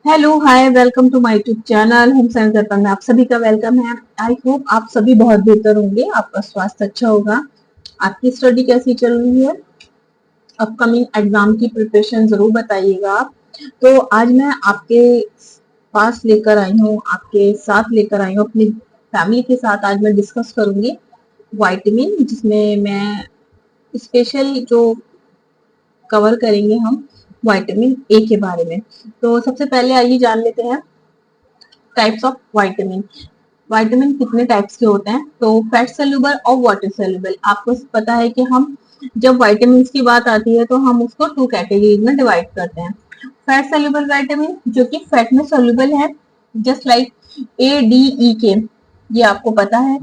Hello hi welcome to my YouTube channel home science Darpan में आप सभी का वेलकम है। आई होप आप सभी बहुत बेहतर होंगे, आपका स्वास्थ्य अच्छा होगा। आपकी स्टडी कैसी चल रही है? अपकमिंग एग्जाम की प्रिपरेशन जरूर बताइएगा आप। तो आज मैं आपके पास लेकर आई हूँ, आपके साथ लेकर आई हूँ, अपनी फैमिली के साथ आज मैं डिस्कस करूंगी विटामिन, जिसमें मैं स्पेशल जो कवर करेंगे हम विटामिन ए के बारे में। तो सबसे पहले आइए जान लेते हैं टाइप्स ऑफ विटामिन। विटामिन कितने टाइप्स के होते हैं? तो फैट सोल्यूबल और वाटर सोल्यूबल। आपको पता है कि हम जब विटामिन की बात आती है तो हम उसको टू कैटेगरीज में डिवाइड करते हैं। फैट सोल्यूबल विटामिन जो कि फैट में सोल्यूबल है, just like A D E के, ये आपको पता है।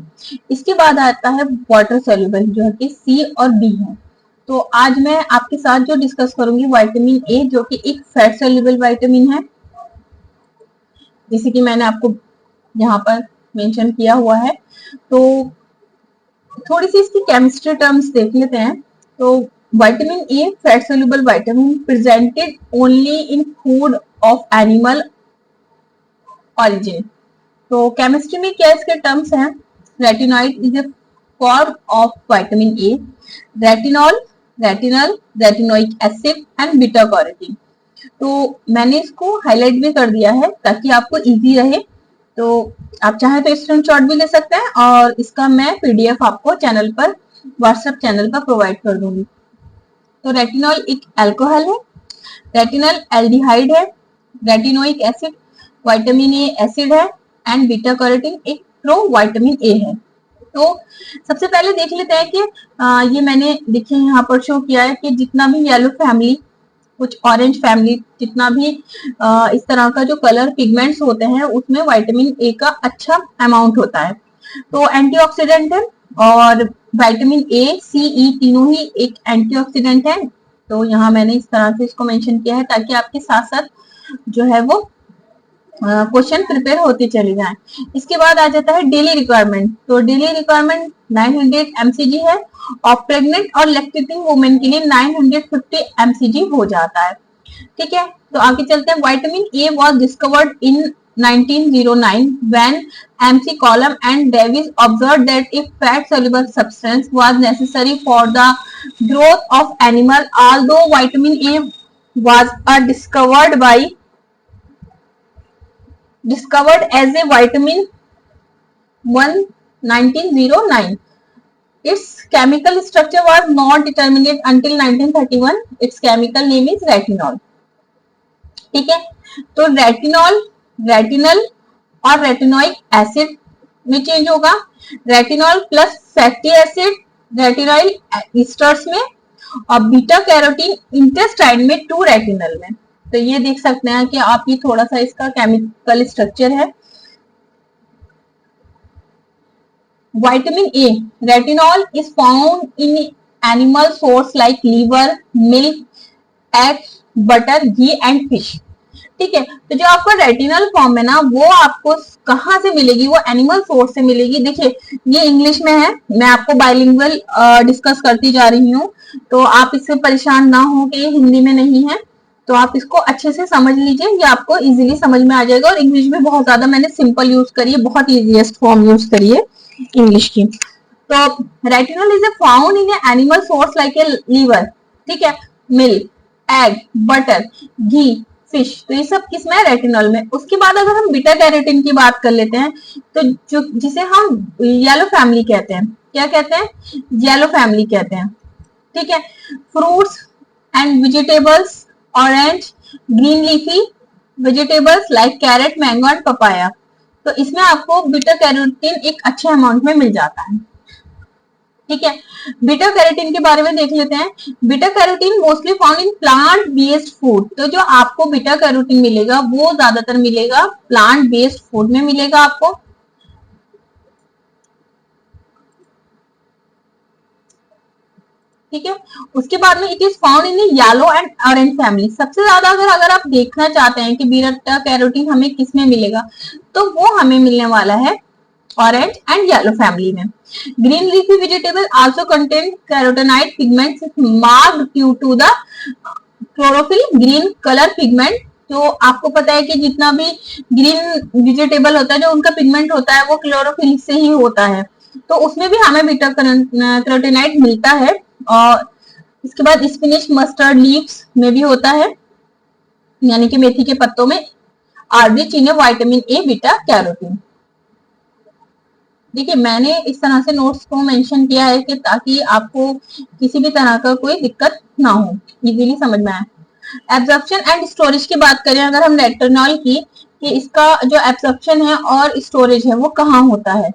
इसके बाद आता है वाटर सोल्यूबल जो कि सी और बी है। तो आज मैं आपके साथ जो डिस्कस करूंगी विटामिन ए जो कि एक फैट सोल्यूबल विटामिन है, जैसे कि मैंने आपको यहाँ पर मेंशन किया हुआ है। तो थोड़ी सी इसकी केमिस्ट्री टर्म्स देख लेते हैं। तो vitamin A fat soluble vitamin presented only in food of animal origin. तो केमिस्ट्री में क्या इसके टर्म्स हैं? Retinoid is a form of vitamin A, retinol, retinal, retinoic acid and beta carotene. तो मैंने इसको हाईलाइट भी कर दिया है ताकि आपको इजी रहे। तो आप चाहें तो स्क्रीनशॉट भी ले सकते हैं और इसका मैं पीडीएफ आपको चैनल पर, व्हाट्सएप चैनल पर प्रोवाइड कर दूंगी। तो रेटिनॉल एक अल्कोहल है, रेटिनल एल्डिहाइड है, retinoic acid vitamin A acid है एंड बीटा कैरोटीन एक प्रो विटामिन ए है। तो सबसे पहले देख लेते हैं कि ये मैंने देखिए यहाँ पर शो किया है कि जितना भी येलो फैमिली, कुछ ऑरेंज फैमिली, जितना भी इस तरह का जो कलर पिगमेंट्स होते हैं उसमें विटामिन ए का अच्छा अमाउंट होता है। तो एंटीऑक्सीडेंट है और विटामिन ए सी ई तीनों ही एक एंटीऑक्सीडेंट है। तो यहाँ मैंने इस तरह से इसको मेंशन किया है ताकि आपके साथ साथ जो है वो क्वेश्चन प्रिपेयर होते चले जाएं। इसके बाद आ जाता है डेली रिक्वायरमेंट। तो डेली रिक्वायरमेंट 900 mcg है और प्रेग्नेंट और लैक्टेटिंग वुमेन के लिए 950 mcg हो जाता है। ठीक है, तो आगे चलते हैं। Vitamin A was discovered in 1909 when MC Column and Davis observed that a fat soluble substance was necessary for the growth of animal. Although vitamin A was discovered as a vitamin 1 1909, its chemical structure was not determined until 1931. Its chemical name is retinol. ठीक है, तो retinol, retinal और retinoic acid में change होगा। Retinol plus fatty acid retinoyl esters में और beta carotene intestine में, to retinal में। तो ये देख सकते हैं कि आप ये थोड़ा सा इसका केमिकल स्ट्रक्चर है। Vitamin A retinol is found in animal source like liver, milk, egg, butter, ghee and fish. ठीक है, तो जो आपका रेटिनल फॉर्म है ना वो आपको कहाँ से मिलेगी? वो एनिमल सोर्स से मिलेगी। देखिए ये इंग्लिश में है, मैं आपको बाइलिंगुअल डिस्कस करती जा रही हूँ, तो आप इससे परेशान ना हो कि ये हिंदी में नहीं है। तो आप इसको अच्छे से समझ लीजिए, ये आपको इजीली समझ में आ जाएगा। और इंग्लिश में बहुत ज्यादा मैंने सिंपल यूज करी है, बहुत इजीएस्ट फॉर्म यूज करी है इंग्लिश की। तो retinal is a found in a animal source like a liver, ठीक है, milk, egg, butter, ghee, fish. तो ये सब किसमें? रेटिनॉल में। उसके बाद अगर हम बीटा कैरोटीन की बात कर लेते हैं तो जो जिसे हम येलो फैमिली कहते हैं, क्या कहते हैं? येलो फैमिली कहते हैं। ठीक है, fruits and vegetables, orange, green leafy vegetables like carat, mango and papaya. तो इसमें आपको बीटा कैरोटीन एक अच्छे अमाउंट में मिल जाता है। ठीक है, बीटा कैरोटीन के बारे में देख लेते हैं। Beta carotene mostly found in plant based food. तो जो आपको बीटा कैरोटीन मिलेगा वो ज्यादातर मिलेगा प्लांट बेस्ड फूड में मिलेगा आपको। ठीक है, उसके बाद में it is found in yellow and orange family. सबसे ज्यादा अगर आप देखना चाहते हैं कि बीटा कैरोटीन हमें किसमें मिलेगा तो वो हमें मिलने वाला है ऑरेंज एंड येलो फैमिली में। Green leafy vegetable also contain carotenoid pigments marked due to the chlorophyll green colour pigment तो आपको पता है कि जितना भी ग्रीन वेजिटेबल होता है, जो उनका पिगमेंट होता है वो क्लोरोफिल से ही होता है, तो उसमें भी हमें बीटा कैरोटीनाइड मिलता है। और इसके बाद स्पिनिच मस्टर्ड लीव्स में भी होता है, यानी कि मेथी के पत्तों में are rich in vitamin A beta carotene. देखिए मैंने इस तरह से नोट्स को मेंशन किया है कि ताकि आपको किसी भी तरह का कोई दिक्कत ना हो, इजीली समझ में आए। एब्जॉर्प्शन एंड स्टोरेज की बात करें अगर हम रेटिनॉल की, कि इसका जो एब्जॉर्प्शन है और स्टोरेज है वो कहाँ होता है,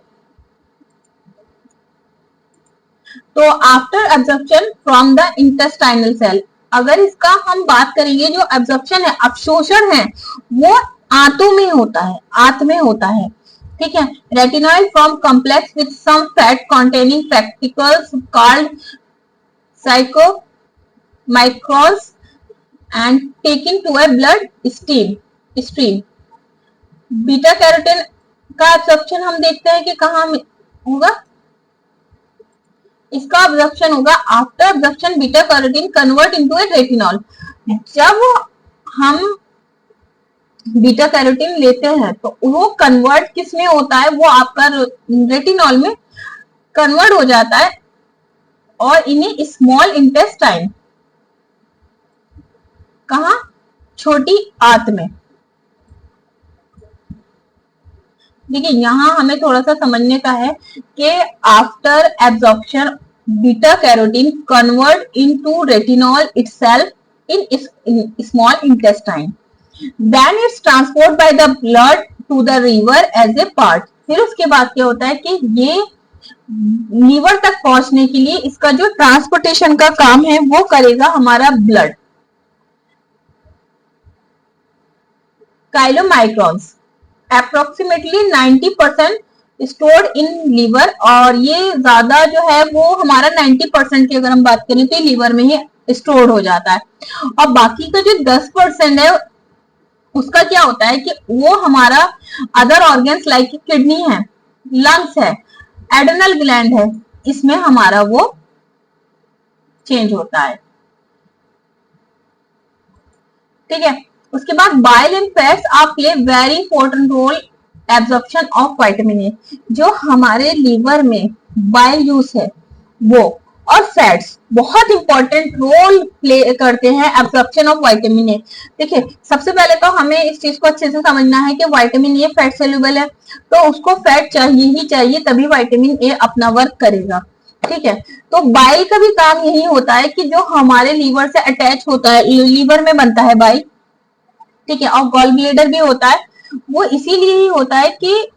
तो after absorption from the intestinal cell. अगर इसका हम बात करेंगे, जो एब्जॉर्प्शन है, अवशोषण है, वो आंतों में होता है, आंत में होता है, ठीक है। Retinoid from complex with some fat containing particles called chylomicrons and taken to a blood stream। Beta carotene का एब्जॉर्प्शन हम देखते हैं कि कहाँ होगा, इसका एब्जॉर्प्शन होगा after absorption beta carotene convert into a retinol. जब हम बीटा कैरोटीन लेते हैं तो वो कन्वर्ट किस में होता है, वो आपका रेटिनॉल में कन्वर्ट हो जाता है, और इन्हें स्मॉल इंटेस्टाइन, कहा, छोटी आंत में। देखिए यहां हमें थोड़ा सा समझने का है कि after absorption beta carotene convert into retinol itself in small intestine, then it's transport by the blood to the liver as a part. फिर उसके बाद क्या होता है कि ये लीवर तक पहुंचने के लिए इसका जो ट्रांसपोर्टेशन का काम है वो करेगा हमारा blood. Chylomicrons approximately 90% stored in liver, और ये ज्यादा जो है वो हमारा 90% की अगर हम बात करें तो लीवर में ही स्टोर हो जाता है। और बाकी का जो 10% है उसका क्या होता है कि वो हमारा अदर ऑर्गन्स लाइक किडनी है, लंग्स है, एड्रेनल ग्लैंड है, इसमें हमारा वो चेंज होता है, ठीक है। उसके बाद bile and fats are play very important role absorption of vitamin A. जो हमारे लीवर में बाइल जूस है वो और फैट्स बहुत इंपॉर्टेंट रोल प्ले करते हैं एब्जॉर्प्शन ऑफ विटामिन ए। देखिए सबसे पहले तो हमें इस चीज को अच्छे से समझना है कि विटामिन ए फैट सोल्यूबल है, तो उसको फैट चाहिए ही चाहिए, तभी विटामिन ए अपना वर्क करेगा, ठीक है। तो बाइल का भी काम यही होता है कि जो हमारे लीवर से अटैच होता है, लीवर में बनता है बाइल, ठीक है, और गॉल ब्लेडर भी होता है, वो इसीलिए ही होता है कि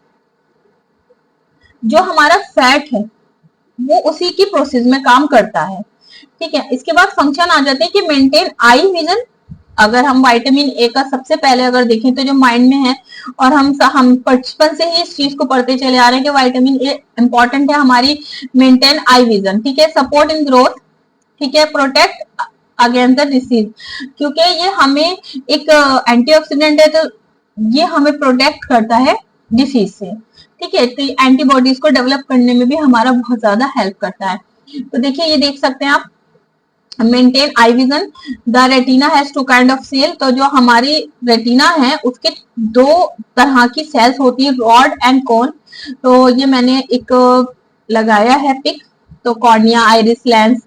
जो हमारा फैट है वो उसी की प्रोसेस में काम करता है, ठीक है। इसके बाद फंक्शन आ जाते हैं कि मेंटेन आई विजन। अगर हम विटामिन ए का सबसे पहले अगर देखें तो जो माइंड में है, और हम बचपन से ही इस चीज को पढ़ते चले आ रहे हैं कि विटामिन ए इंपॉर्टेंट है हमारी मेंटेन आई विजन, ठीक है, सपोर्ट इन ग्रोथ, ठीक है, प्रोटेक्ट अगेंस्ट द डिसीज, क्योंकि ये हमें एक एंटीऑक्सीडेंट है, तो ये हमें प्रोटेक्ट करता है डिसीज से, ठीक है। तो एंटीबॉडीज को डेवलप करने में भी हमारा बहुत ज्यादा हेल्प करता है। तो देखिए ये देख सकते हैं आप, maintain eye vision, the retina has two kind of cell. तो जो हमारी रेटिना है उसके दो तरह की सेल्स होती है, रॉड एंड कोन। तो ये मैंने एक लगाया है पिक, तो कॉर्निया, आइरिस, लेंस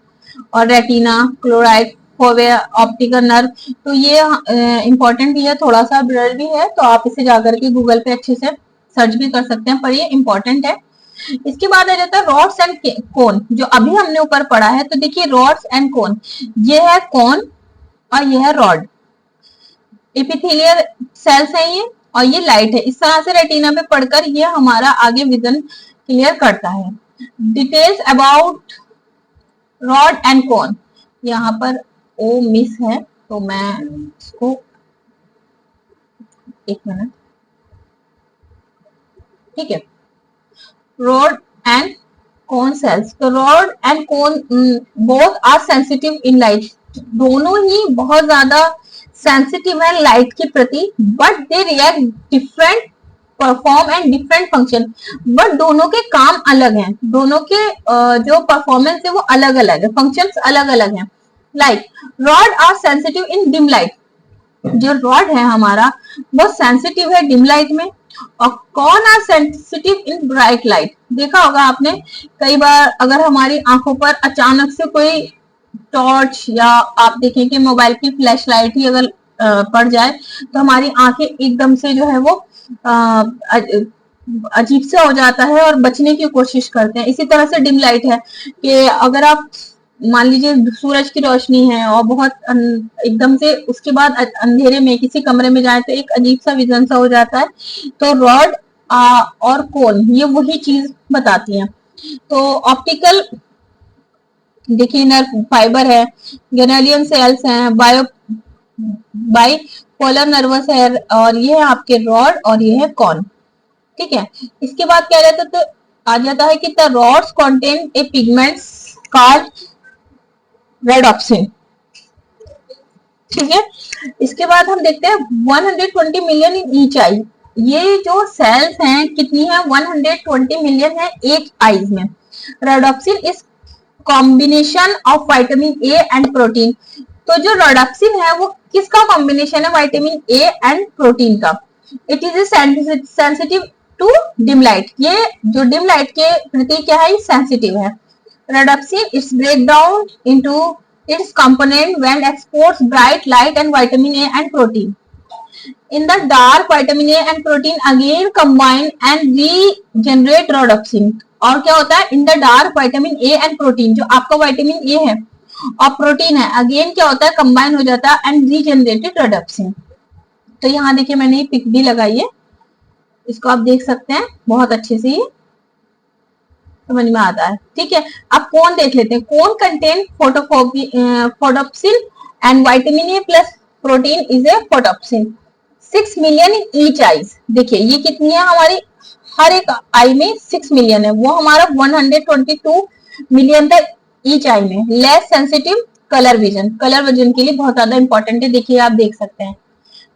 और रेटिना, क्लोराइड, फोवे, ऑप्टिकल नर्व। तो ये इंपॉर्टेंट भी है, थोड़ा सा ब्लर भी है, तो आप इसे जाकर के गूगल पे अच्छे से सर्च भी कर सकते हैं, पर ये इंपॉर्टेंट है। इसके बाद आ जाता है रॉड्स एंड कोन, जो अभी हमने ऊपर पढ़ा है। तो देखिए रॉड्स एंड कोन, ये है कोन और ये है रॉड, एपिथेलियल सेल्स है ये, और ये लाइट है। इस तरह से रेटिना पे पढ़कर ये हमारा आगे विजन क्लियर करता है। डिटेल्स अबाउट रॉड एंड कोन, यहाँ पर ओ मिस है, तो मैं इसको एक मिनट, ठीक है। रॉड एंड कोन सेल्स, तो rod and cone both are sensitive in light, दोनों ही बहुत ज्यादा सेंसिटिव है लाइट के प्रति, but they react different, perform and different function, but दोनों के काम अलग हैं, दोनों के जो परफॉर्मेंस है वो अलग अलग है, फंक्शंस अलग अलग हैं। Like rod are sensitive in dim light, जो रॉड है हमारा वो सेंसिटिव है डिम लाइट में, और कौन है सेंसिटिव इन ब्राइट लाइट। देखा होगा आपने कई बार, अगर हमारी आंखों पर अचानक से कोई टॉर्च या आप देखें कि मोबाइल की फ्लैश लाइट ही अगर पड़ जाए तो हमारी आंखें एकदम से जो है वो अजीब सा हो जाता है और बचने की कोशिश करते हैं। इसी तरह से डिम लाइट है कि अगर आप मान लीजिए सूरज की रोशनी है और बहुत एकदम से उसके बाद अंधेरे में किसी कमरे में जाए तो एक अजीब सा विजन सा हो जाता है। तो रॉड और कोन ये वही चीज बताती हैं। तो ऑप्टिकल देखिए नर्व फाइबर है, गैनेलियन सेल्स हैं, बाइपोलर नर्वस है, और ये है आपके रॉड और ये है कॉन। ठीक है, इसके बाद क्या रहता है, तो आ जाता है कि the rods contain a pigments called rhodopsin. ठीक है, इसके बाद हम देखते हैं 120 मिलियन इन ईच आई। ये जो सेल्स हैं कितनी है, 120 मिलियन है एक आईज में। Rhodopsin is combination of vitamin A and protein. तो जो रेडॉप्सिन है वो किसका कॉम्बिनेशन है, विटामिन ए एंड प्रोटीन का। It is sensitive to dim light. ये जो डिम लाइट के प्रति क्या है, सेंसिटिव है। Rhodopsin is break down into its component when exposed bright light and vitamin A and protein. In the dark, vitamin A and protein again combine and regenerate rhodopsin. और क्या होता है, in the dark vitamin A and protein, जो आपका vitamin A है और protein है again क्या होता है, कंबाइन हो जाता है एंड रीजनरेटेड rhodopsin. तो यहाँ देखिए मैंने ये पिक भी लगाई है, इसको आप देख सकते हैं बहुत अच्छे से, ये समझ में आता है। ठीक है, अब कौन देख लेते हैं। कौन contain photopsin and vitamin A plus protein is a photopsin 6 million in each eyes. देखिए ये कितनी है, हमारी हर एक आई में 6 मिलियन है, वो हमारा 122 मिलियन तक ईच आई में। Less sensitive colour vision, colour vision के लिए बहुत ज्यादा इंपॉर्टेंट है, देखिए आप देख सकते हैं।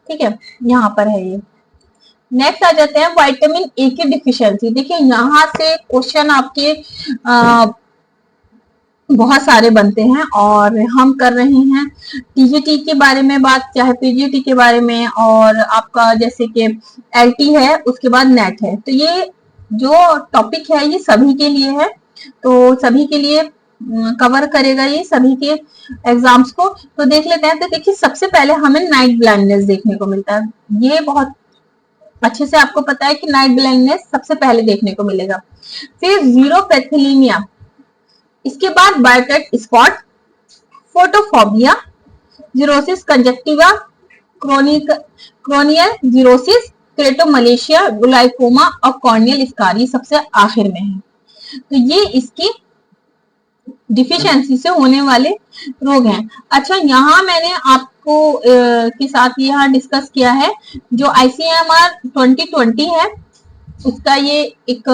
ठीक है, यहाँ पर है ये। नेक्स्ट आ जाते हैं विटामिन ए की डिफिशियंसी। देखिए यहाँ से क्वेश्चन आपके बहुत सारे बनते हैं और हम कर रहे हैं टीजीटी के बारे में बात, चाहे पीजीटी के बारे में, और आपका जैसे कि एलटी है उसके बाद नेट है। तो ये जो टॉपिक है ये सभी के लिए है, तो सभी के लिए कवर करेगा ये सभी के एग्जाम्स को। तो देख लेते हैं। तो देखिए सबसे पहले हमें नाइट ब्लाइंडनेस देखने को मिलता है, ये बहुत अच्छे से आपको पता है कि नाइट ब्लाइंडनेस सबसे पहले देखने को मिलेगा। फिर जीरोपैथिलीमिया, इसके बाद Bitot's spot, photophobia, xerosis conjunctiva, corneal xerosis, keratomalacia, glaucoma और कॉर्नियल स्कार, ये सबसे आखिर में है। तो ये इसकी डिफिशियंसी से होने वाले रोग हैं। अच्छा, यहाँ मैंने आपको के साथ यहाँ डिस्कस किया है जो ICMR 2020 है, उसका ये एक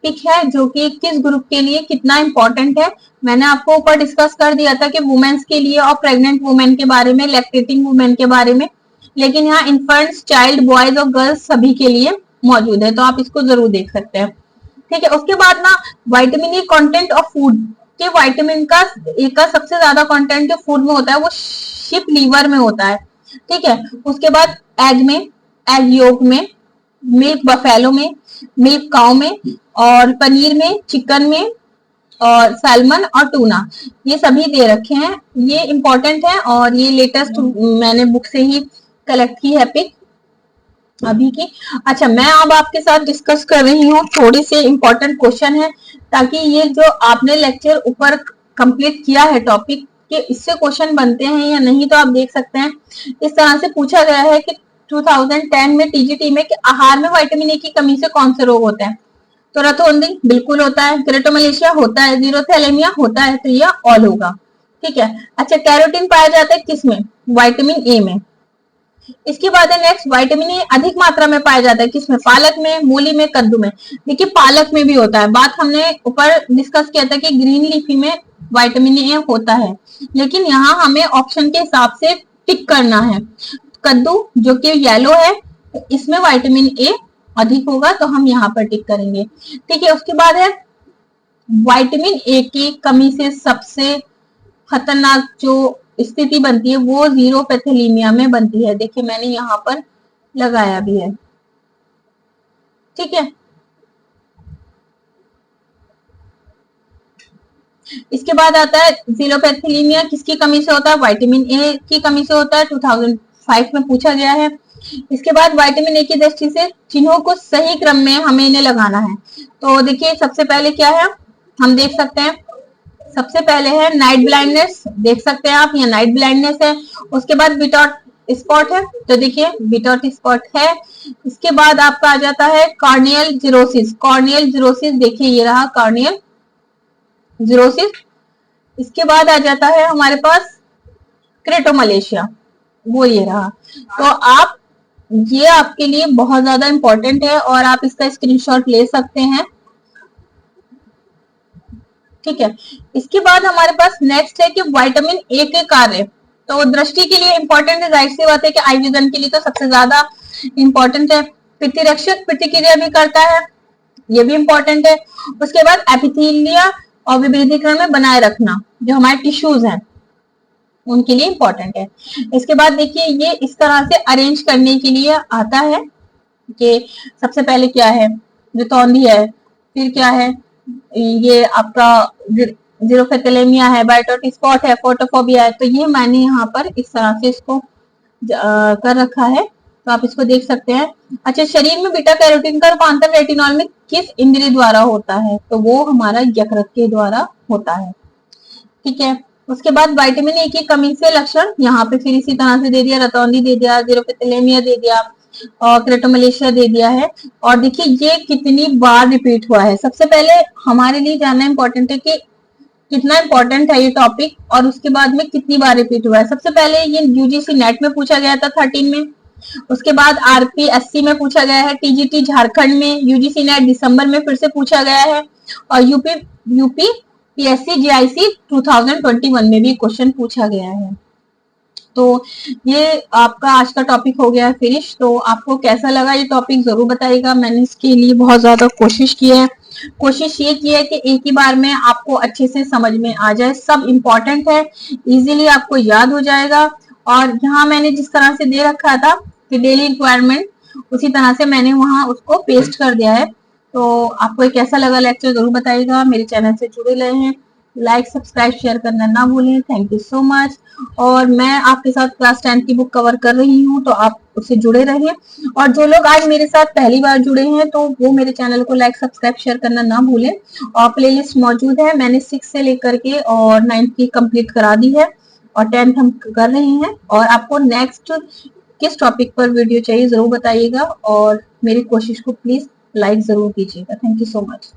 पिक है जो कि किस ग्रुप के लिए कितना इंपॉर्टेंट है। मैंने आपको ऊपर डिस्कस कर दिया था कि वुमेन्स के लिए और प्रेग्नेंट वुमेन के बारे में, लैक्टेटिंग वुमेन के बारे में, लेकिन यहाँ इन्फेंट्स, चाइल्ड, बॉयज और गर्ल्स सभी के लिए मौजूद है, तो आप इसको जरूर देख सकते हैं। ठीक है, उसके बाद ना vitamin a content of food, के विटामिन का ए का सबसे ज्यादा कंटेंट जो फूड में होता है वो शिप लीवर में होता है। ठीक है, उसके बाद एग में, एग योक में, मिल्क बफेलो में, मिल्क काउ में, और पनीर में, चिकन में, और सैल्मन और टूना, ये सभी दे रखे हैं। ये इंपॉर्टेंट है और ये लेटेस्ट मैंने बुक से ही कलेक्ट की है पिक अभी की। अच्छा, मैं अब आपके साथ डिस्कस कर रही हूँ थोड़े से इंपॉर्टेंट क्वेश्चन है, ताकि ये जो आपने लेक्चर ऊपर कंप्लीट किया है टॉपिक के, इससे क्वेश्चन बनते हैं या नहीं, तो आप देख सकते हैं। इस तरह से पूछा गया है कि 2010 में टीजीटी में कि आहार में विटामिन ए की कमी से कौन से रोग होते हैं। तो रतौंधी बिल्कुल होता है, क्रेटोमलेशिया होता है, जीरोथैलेमिया होता है, तो ये ऑल होगा। ठीक है, अच्छा कैरोटीन पाया जाता है किसमें, विटामिन ए में। इसके बाद है नेक्स्ट, विटामिन ए अधिक मात्रा में पाया जाता है किसमें, पालक में, मूली में, कद्दू में। देखिए पालक में भी होता है, बात हमने ऊपर डिस्कस किया था कि ग्रीन लीफी में विटामिन ए होता है, लेकिन यहाँ हमें ऑप्शन के हिसाब से टिक करना है। कद्दू जो कि येलो है, तो इसमें विटामिन ए अधिक होगा, तो हम यहाँ पर टिक करेंगे। ठीक है, उसके बाद है विटामिन ए की कमी से सबसे खतरनाक जो स्थिति बनती है वो जीरोपैथेलीमिया में बनती है। देखिए मैंने यहाँ पर लगाया भी है, ठीक है। इसके बाद आता है जीरोपैथेलीमिया किसकी कमी से होता है? विटामिन ए की कमी से होता है, 2005 में पूछा गया है। इसके बाद विटामिन ए की दृष्टि से चिन्हों को सही क्रम में हमें इन्हें लगाना है। तो देखिए सबसे पहले क्या है, हम देख सकते हैं सबसे पहले है नाइट ब्लाइंडनेस, देख सकते हैं आप, ये नाइट ब्लाइंडनेस है। उसके बाद बिटॉट स्पॉट है, तो देखिए बिटॉट स्पॉट है। इसके बाद आपका आ जाता है कॉर्नियल जीरोसिस, कॉर्नियल जीरोसिस देखिए ये रहा कॉर्नियल जीरोसिस। इसके बाद आ जाता है हमारे पास क्रेटोमलेशिया, वो ये रहा। तो आप ये आपके लिए बहुत ज्यादा इंपॉर्टेंट है और आप इसका स्क्रीनशॉट ले सकते हैं, ठीक है। इसके बाद हमारे पास नेक्स्ट है कि विटामिन ए के कार्य, तो दृष्टि के लिए इंपॉर्टेंट है, जाहिर सी बात है कि आई विजन के लिए तो सबसे ज्यादा इंपॉर्टेंट है। प्रतिरक्षक प्रतिक्रिया भी करता है, ये भी इंपॉर्टेंट है। उसके बाद एपिथेलिया और विभेदीकरण में बनाए रखना, जो हमारे टिश्यूज हैं उनके लिए इंपॉर्टेंट है। इसके बाद देखिए ये इस तरह से अरेंज करने के लिए आता है कि सबसे पहले क्या है, रितौंधी है, फिर क्या है, ये आपका जीरोफेथेलेमिया है, बायोटॉट स्पॉट है, फोटोफोबिया है। तो ये मैंने यहाँ पर इस तरह से इसको कर रखा है, तो आप इसको देख सकते हैं। अच्छा, शरीर में बीटा कैरोटीन का रूपांतर रेटिनॉल में किस इंद्रिय द्वारा होता है? तो वो हमारा यकृत के द्वारा होता है, ठीक है। उसके बाद विटामिन ए की कमी से लक्षण यहाँ पे फिर इसी तरह से दे दिया, रतौंधी दे दिया, जीरोफेथेलेमिया दे दिया और क्रेटोमलेशिया दे दिया है। और देखिए ये कितनी बार रिपीट हुआ है। सबसे पहले हमारे लिए जानना इंपॉर्टेंट है कि कितना इंपॉर्टेंट है ये टॉपिक और उसके बाद में कितनी बार रिपीट हुआ है। सबसे पहले ये यूजीसी नेट में पूछा गया था 13 में, उसके बाद आरपीएससी में पूछा गया है, टीजीटी झारखंड में, यूजीसी नेट दिसंबर में फिर से पूछा गया है और यूपी पीएससी जीआईसी 2021 में भी क्वेश्चन पूछा गया है। तो ये आपका आज का टॉपिक हो गया है फिनिश। तो आपको कैसा लगा ये टॉपिक जरूर बताइएगा। मैंने इसके लिए बहुत ज्यादा कोशिश की है, कोशिश ये की है कि एक ही बार में आपको अच्छे से समझ में आ जाए, सब इम्पोर्टेंट है, इजीली आपको याद हो जाएगा। और यहाँ मैंने जिस तरह से दे रखा था कि डेली रिक्वायरमेंट, उसी तरह से मैंने वहां उसको पेस्ट कर दिया है। तो आपको कैसा लगा लेक्चर जरूर बताइएगा। मेरे चैनल से जुड़े रहे हैं, लाइक सब्सक्राइब शेयर करना ना भूलें। Thank you so much. और मैं आपके साथ क्लास 10 की बुक कवर कर रही हूँ, तो आप उससे जुड़े रहिए। और जो लोग आज मेरे साथ पहली बार जुड़े हैं तो वो मेरे चैनल को लाइक सब्सक्राइब शेयर करना ना भूलें। और प्लेलिस्ट मौजूद है, मैंने 6 से लेकर के और 9th की कंप्लीट करा दी है और 10th हम कर रहे हैं। और आपको नेक्स्ट किस टॉपिक पर वीडियो चाहिए जरूर बताइएगा और मेरी कोशिश को प्लीज लाइक जरूर कीजिएगा। Thank you so much.